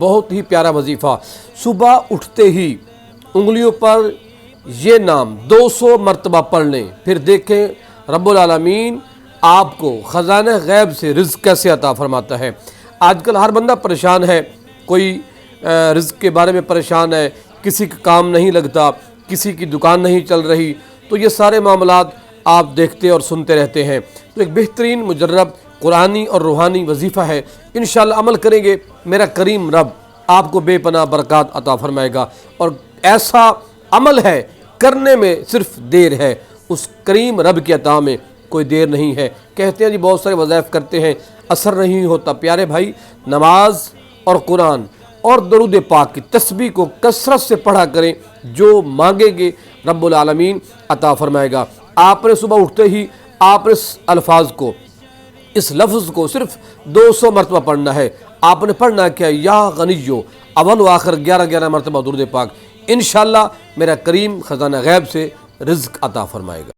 بہت ہی پیارا وظیفہ، صبح اٹھتے ہی انگلیوں پر یہ نام 200 مرتبہ پڑھ لیں، پھر دیکھیں رب العالمین آپ کو خزانہ غیب سے رزق کیسے عطا فرماتا ہے۔ آج کل ہر بندہ پریشان ہے، کوئی رزق کے بارے میں پریشان ہے، کسی کا کام نہیں لگتا، کسی کی دکان نہیں چل رہی، تو یہ سارے معاملات آپ دیکھتے اور سنتے رہتے ہیں۔ تو ایک بہترین مجرب قرآنی اور روحانی وظیفہ ہے، انشاءاللہ عمل کریں گے، میرا کریم رب آپ کو بے پناہ برکات عطا فرمائے گا۔ اور ایسا عمل ہے کرنے میں صرف دیر ہے، اس کریم رب کی عطا میں کوئی دیر نہیں ہے۔ کہتے ہیں جی بہت سارے وظائف کرتے ہیں، اثر نہیں ہوتا۔ پیارے بھائی، نماز اور قرآن اور درود پاک کی تسبیح کو کثرت سے پڑھا کریں، جو مانگیں گے رب العالمین عطا فرمائے گا۔ آپ نے صبح اٹھتے ہی آپ نے اس الفاظ کو، اس لفظ کو صرف 200 مرتبہ پڑھنا ہے۔ آپ نے پڑھنا کیا؟ یا غنیو، اول و آخر 11 مرتبہ درود پاک۔ انشاءاللہ میرا کریم خزانہ غیب سے رزق عطا فرمائے گا۔